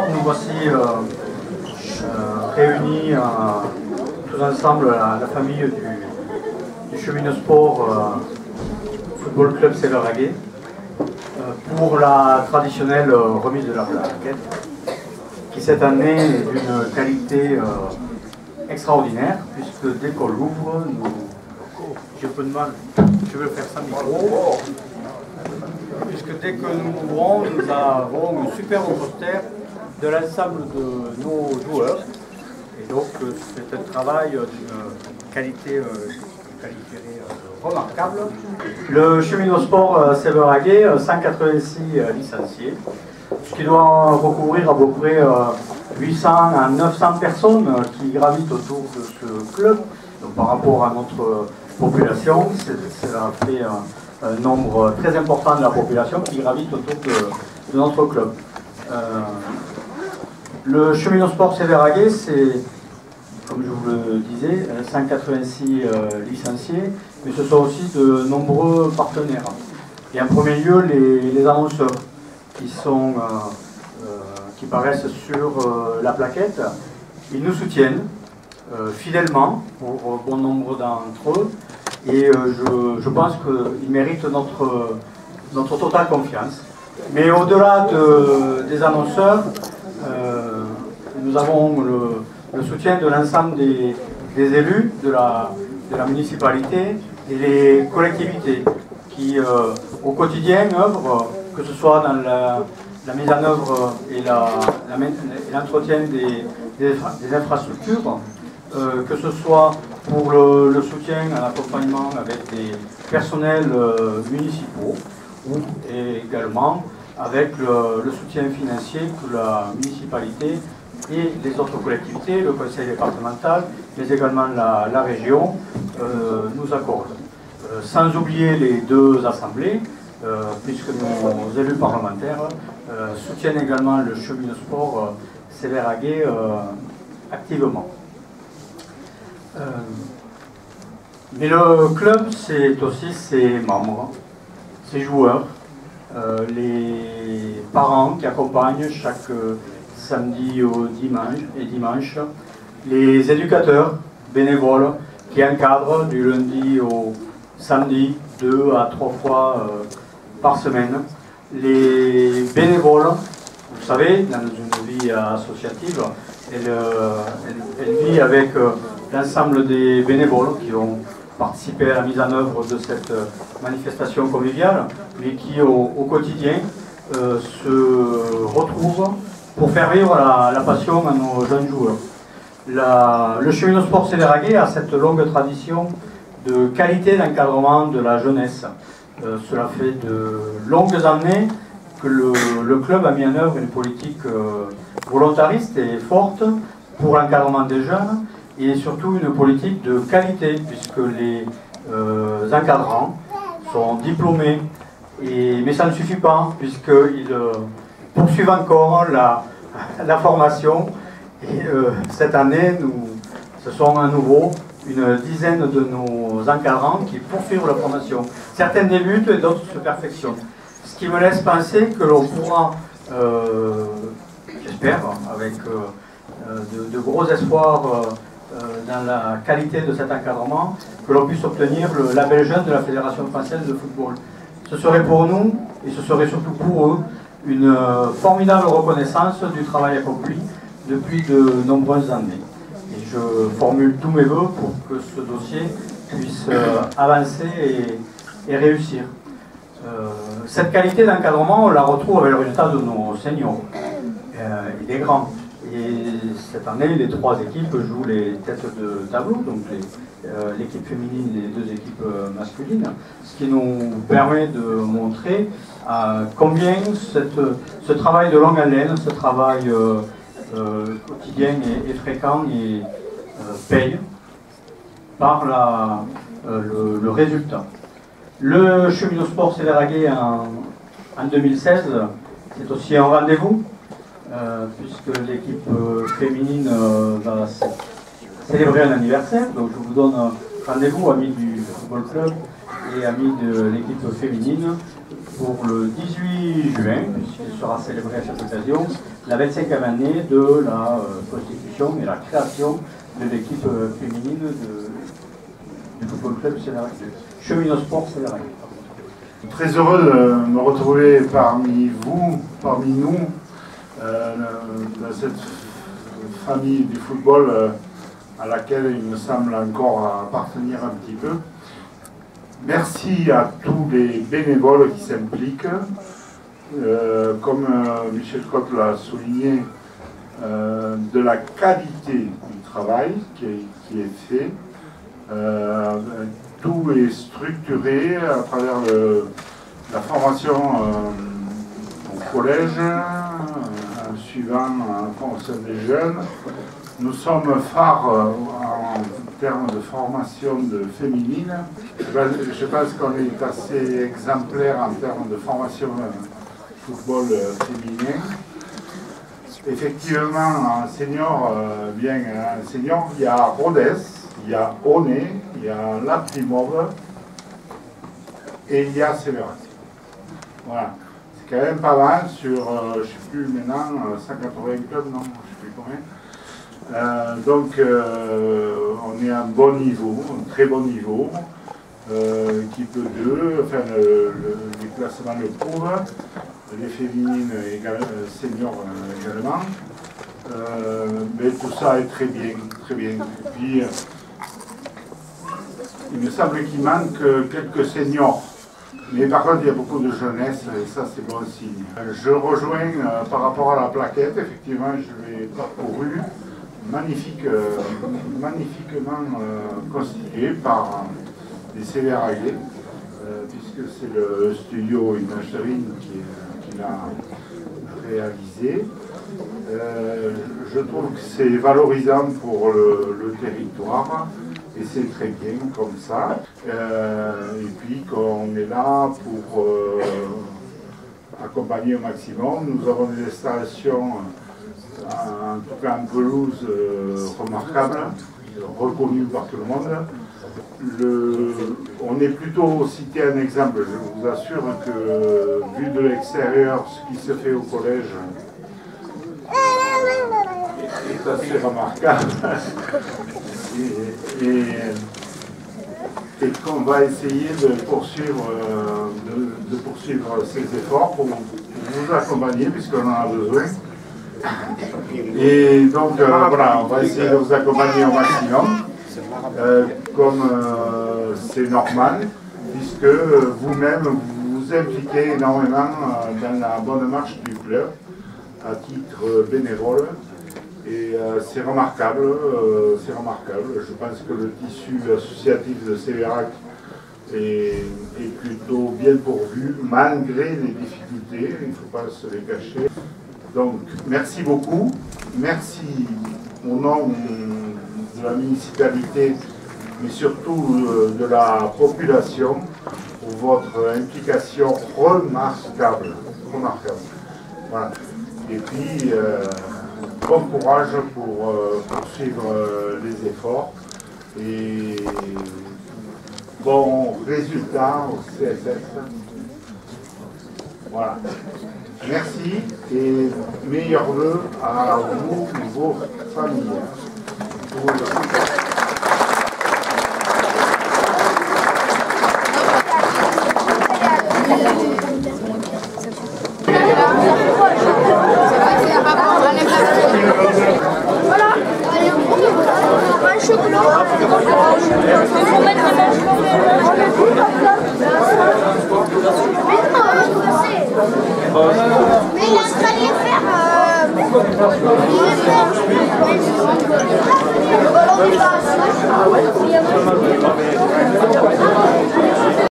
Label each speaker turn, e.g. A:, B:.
A: Nous voici réunis tous ensemble la famille du Cheminot Sport Football Club Séveraguet pour la traditionnelle remise de la plaquette qui cette année est d'une qualité extraordinaire puisque dès qu'on l'ouvre, j'ai peu de mal, je veux le faire sans micro, puisque dès que nous l'ouvrons, nous avons un superbe poster de l'ensemble de nos joueurs. Et donc c'est un travail d'une qualité remarquable. Le Cheminot Sport Séveraguet, 186 licenciés, ce qui doit recouvrir à peu près 800 à 900 personnes qui gravitent autour de ce club. Donc, par rapport à notre population, cela fait un nombre très important de la population qui gravite autour de notre club. Le Cheminot Sport Séveraguet, c'est, comme je vous le disais, 186 licenciés, mais ce sont aussi de nombreux partenaires. Et en premier lieu, les annonceurs qui paraissent sur la plaquette, ils nous soutiennent fidèlement pour bon nombre d'entre eux, et je pense qu'ils méritent notre totale confiance. Mais au-delà des annonceurs, nous avons le soutien de l'ensemble des élus de la municipalité et les collectivités qui, au quotidien, œuvrent, que ce soit dans la mise en œuvre et l'entretien des infrastructures, que ce soit pour le soutien à l'accompagnement avec des personnels municipaux ou également avec le soutien financier que la municipalité et les autres collectivités, le conseil départemental, mais également la région, nous accordent. Sans oublier les deux assemblées, puisque nos élus parlementaires soutiennent également le Cheminot Sport Séveraguet activement. Mais le club, c'est aussi ses membres, ses joueurs, les parents qui accompagnent chaque samedi au dimanche, les éducateurs bénévoles qui encadrent du lundi au samedi 2 à 3 fois par semaine, les bénévoles, vous savez, dans une vie associative, elle vit avec l'ensemble des bénévoles qui ont participé à la mise en œuvre de cette manifestation conviviale, mais qui au quotidien se retrouvent pour faire vivre la passion à nos jeunes joueurs. Le Cheminot Sport Séveraguet a cette longue tradition de qualité d'encadrement de la jeunesse. Cela fait de longues années que le club a mis en œuvre une politique volontariste et forte pour l'encadrement des jeunes et surtout une politique de qualité puisque les encadrants sont diplômés, mais ça ne suffit pas puisqu'ils poursuivent encore la formation et cette année, ce sont à nouveau une dizaine de nos encadrants qui poursuivent la formation. Certains débutent et d'autres se perfectionnent. Ce qui me laisse penser que l'on pourra, j'espère, avec de gros espoirs dans la qualité de cet encadrement, que l'on puisse obtenir le label jeune de la Fédération française de football. Ce serait pour nous, et ce serait surtout pour eux, une formidable reconnaissance du travail accompli depuis de nombreuses années. Et je formule tous mes vœux pour que ce dossier puisse avancer et réussir. Cette qualité d'encadrement, on la retrouve avec le résultat de nos seniors et des grands. Et cette année, les trois équipes jouent les têtes de tableau, donc l'équipe féminine et les deux équipes masculines, ce qui nous permet de montrer combien ce travail de longue haleine, ce travail quotidien et fréquent paye par le résultat. Le Cheminot Sport Séveraguet en 2016, c'est aussi un rendez-vous, puisque l'équipe féminine va célébrer un anniversaire. Donc je vous donne rendez-vous, amis du football club et amis de l'équipe féminine, pour le 18 juin, puisqu'il sera célébré à cette occasion, la 25e année de la constitution et la création de l'équipe féminine du football club Sévérac, Cheminot Sport Sévérac.
B: Très heureux de me retrouver parmi vous, parmi nous, dans cette famille du football à laquelle il me semble encore appartenir un petit peu. Merci à tous les bénévoles qui s'impliquent. Comme Michel Cotte l'a souligné, de la qualité du travail qui est fait. Tout est structuré à travers la formation au collège, suivant la formation des jeunes. Nous sommes phares en termes de formation féminine. Je pense qu'on est assez exemplaire en termes de formation football féminin. Effectivement, en senior, il y a Rodez, il y a Onet, il y a La Primove et il y a Sévérac. Voilà. C'est quand même pas mal sur, je ne sais plus maintenant, 180 clubs, non, je ne sais plus combien. Donc on est à un bon niveau, un très bon niveau, équipe 2, enfin les classements le prouvent, les féminines seniors également, mais tout ça est très bien, très bien. Et puis il me semble qu'il manque quelques seniors, mais par contre il y a beaucoup de jeunesse et ça c'est bon signe. Je rejoins par rapport à la plaquette, effectivement je l'ai parcouru. Magnifiquement constitué par des Sévéragais, puisque c'est le studio Imagerie qui l'a réalisé. Je trouve que c'est valorisant pour le territoire et c'est très bien comme ça. Et puis qu'on est là pour accompagner au maximum. Nous avons des installations en tout cas en pelouse remarquable, reconnue par tout le monde. On est plutôt cité un exemple, je vous assure que vu de l'extérieur, ce qui se fait au collège est assez remarquable et qu'on va essayer de poursuivre ces efforts pour vous accompagner puisqu'on en a besoin. Et donc voilà, on va essayer de vous accompagner au maximum, comme c'est normal, puisque vous-même vous impliquez énormément dans la bonne marche du club à titre bénévole. Et c'est remarquable, c'est remarquable. Je pense que le tissu associatif de Sévérac est plutôt bien pourvu, malgré les difficultés, il ne faut pas se les cacher. Donc, merci beaucoup. Merci au nom de la municipalité, mais surtout de la population, pour votre implication remarquable. Voilà. Et puis, bon courage pour poursuivre les efforts et bon résultat au CSS. Voilà. Merci et meilleurs vœux à vous et vos familles.
C: Mais il a fallu faire